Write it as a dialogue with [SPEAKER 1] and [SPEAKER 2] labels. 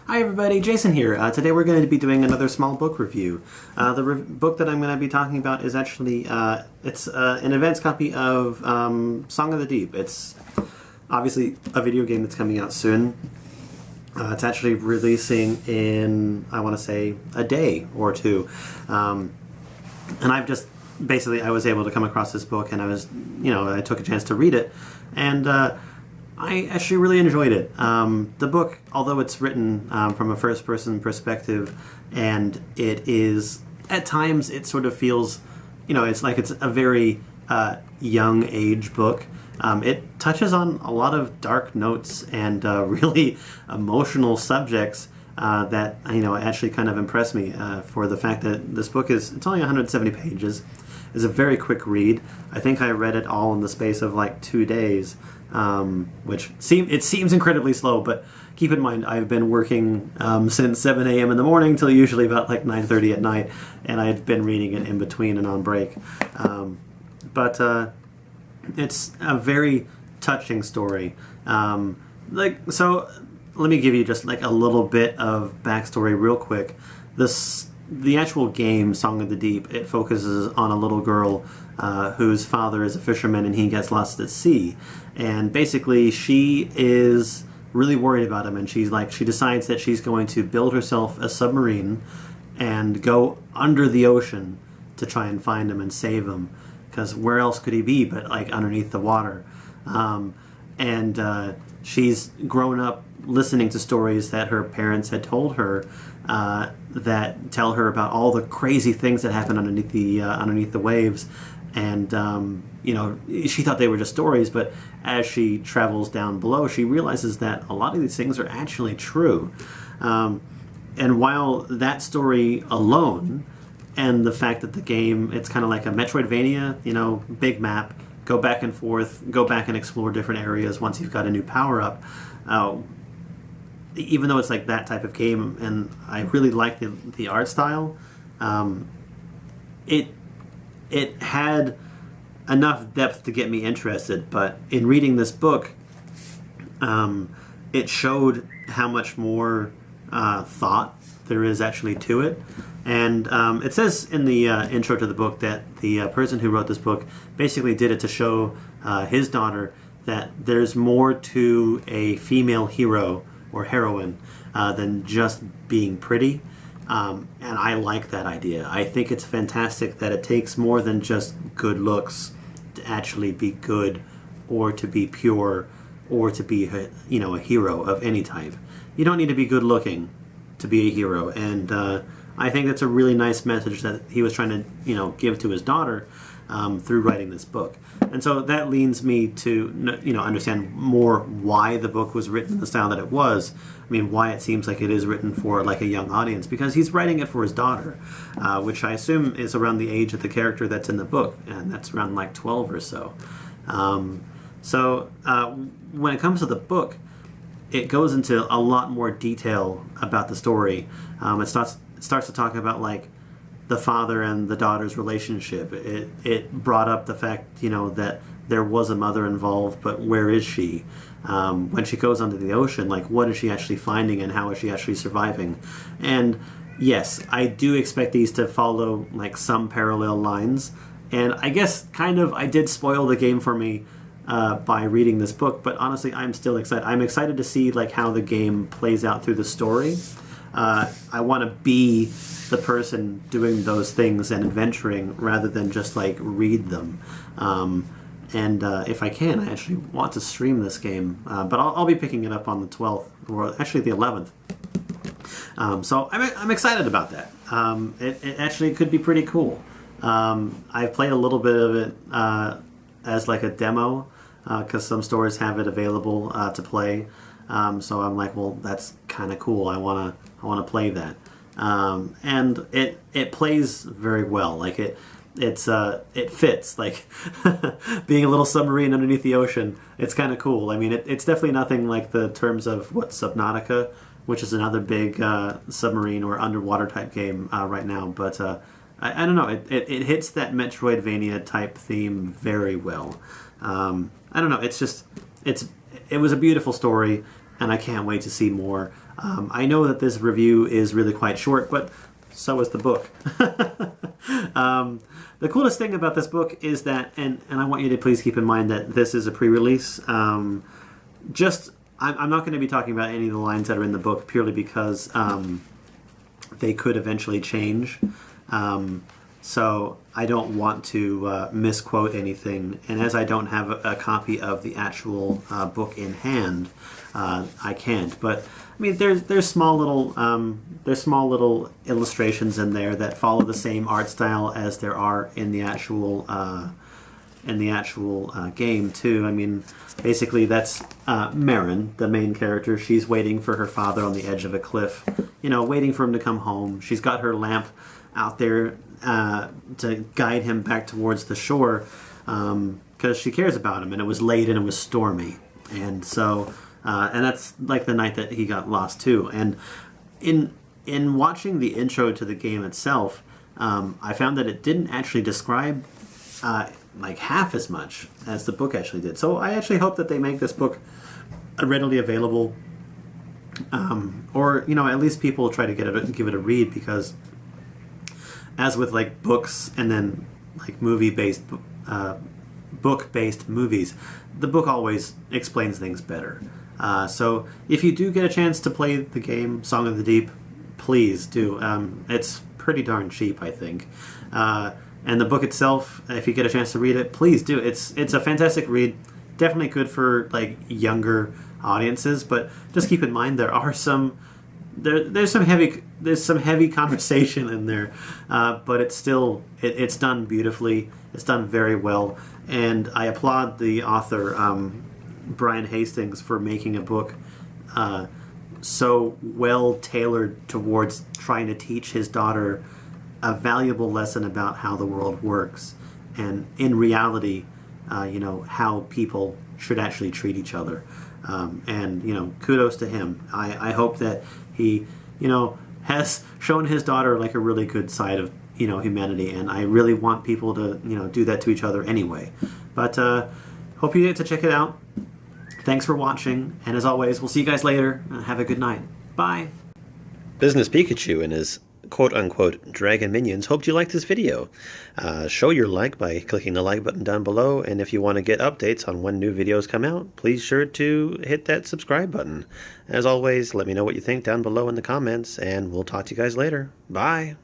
[SPEAKER 1] Hi everybody, Jason here. Today we're going to be doing another small book review. The book that I'm going to be talking about is actually, it's an advanced copy of Song of the Deep. It's obviously a video game that's coming out soon. It's actually releasing in, I want to say, a day or two. And I've just, basically I was able to come across this book and I took a chance to read it. And I actually really enjoyed it. The book, although it's written from a first-person perspective, and it is, at times, it sort of feels, it's like it's a very young age book. It touches on a lot of dark notes and really emotional subjects that, actually kind of impressed me for the fact that this book it's only 170 pages. It's a very quick read. I think I read it all in the space of like 2 days. Which seems incredibly slow, but keep in mind I've been working since 7 a.m. in the morning till usually about like 9:30 at night, and I've been reading it in between and on break. But it's a very touching story. So let me give you just like a little bit of backstory real quick. The actual game, Song of the Deep, it focuses on a little girl whose father is a fisherman and he gets lost at sea. And basically she is really worried about him, and she decides that she's going to build herself a submarine and go under the ocean to try and find him and save him. Because where else could he be but like underneath the water? She's grown up listening to stories that her parents had told her that tell her about all the crazy things that happen underneath the waves, and she thought they were just stories, but as she travels down below, she realizes that a lot of these things are actually true. And while that story alone, and the fact that the game, it's kind of like a Metroidvania, big map, go back and forth, go back and explore different areas once you've got a new power-up. Even though it's like that type of game, and I really like the art style, it had enough depth to get me interested. But in reading this book, it showed how much more thought there is actually to it. And it says in the intro to the book that the person who wrote this book basically did it to show his daughter that there's more to a female hero or heroine than just being pretty. And I like that idea. I think it's fantastic that it takes more than just good looks to actually be good, or to be pure, or to be a hero of any type. You don't need to be good looking to be a hero, and I think that's a really nice message that he was trying to give to his daughter through writing this book. And so that leads me to understand more why the book was written in the style that it was. I mean, why it seems like it is written for like a young audience, because he's writing it for his daughter, which I assume is around the age of the character that's in the book, and that's around like 12 or so. When it comes to the book, it goes into a lot more detail about the story. It starts to talk about like the father and the daughter's relationship. It brought up the fact, that there was a mother involved, but where is she? When she goes under the ocean, like what is she actually finding and how is she actually surviving? And yes, I do expect these to follow like some parallel lines. And I guess I did spoil the game for me by reading this book, but honestly, I'm still excited. I'm excited to see like how the game plays out through the story. I want to be the person doing those things and adventuring rather than just like read them. If I can, I actually want to stream this game, but I'll be picking it up on the 12th, or actually the 11th. So I'm excited about that. It actually could be pretty cool. I've played a little bit of it as like a demo, because some stores have it available to play. So I'm like, well, that's kind of cool. I wanna play that. And it plays very well. Like it fits. Like being a little submarine underneath the ocean. It's kind of cool. I mean, it's definitely nothing like the terms of Subnautica, which is another big submarine or underwater type game right now. But I don't know. It hits that Metroidvania type theme very well. I don't know. It was a beautiful story. and I can't wait to see more. I know that this review is really quite short, but so is the book. The coolest thing about this book is that, and I want you to please keep in mind that this is a pre-release. I'm not going to be talking about any of the lines that are in the book purely because they could eventually change. So I don't want to misquote anything, and as I don't have a copy of the actual book in hand, I can't. But I mean, there's small little illustrations in there that follow the same art style as there are in the actual game too. I mean, basically that's Marin, the main character. She's waiting for her father on the edge of a cliff, waiting for him to come home. She's got her lamp out there to guide him back towards the shore because she cares about him, and it was late and it was stormy, and so and that's like the night that he got lost too. And in watching the intro to the game itself, I found that it didn't actually describe like half as much as the book actually did. So I actually hope that they make this book readily available, or at least people try to give it a read, because as with like books and then like book-based movies, the book always explains things better. So if you do get a chance to play the game Song of the Deep, please do. It's pretty darn cheap, I think. And the book itself, if you get a chance to read it, please do. It's a fantastic read. Definitely good for like younger audiences, but just keep in mind there are there's some heavy conversation in there, but it's still it's done beautifully. It's done very well, and I applaud the author Brian Hastings for making a book so well tailored towards trying to teach his daughter a valuable lesson about how the world works, and in reality, how people should actually treat each other. And kudos to him. I hope that he, has shown his daughter like a really good side of humanity, and I really want people to do that to each other anyway. But hope you get to check it out. Thanks for watching, and as always, we'll see you guys later. Have a good night. Bye.
[SPEAKER 2] Business Pikachu and his quote-unquote dragon minions hoped you liked this video. Show your like by clicking the like button down below, and if you want to get updates on when new videos come out, please sure to hit that subscribe button. As always, let me know what you think down below in the comments, and we'll talk to you guys later. Bye!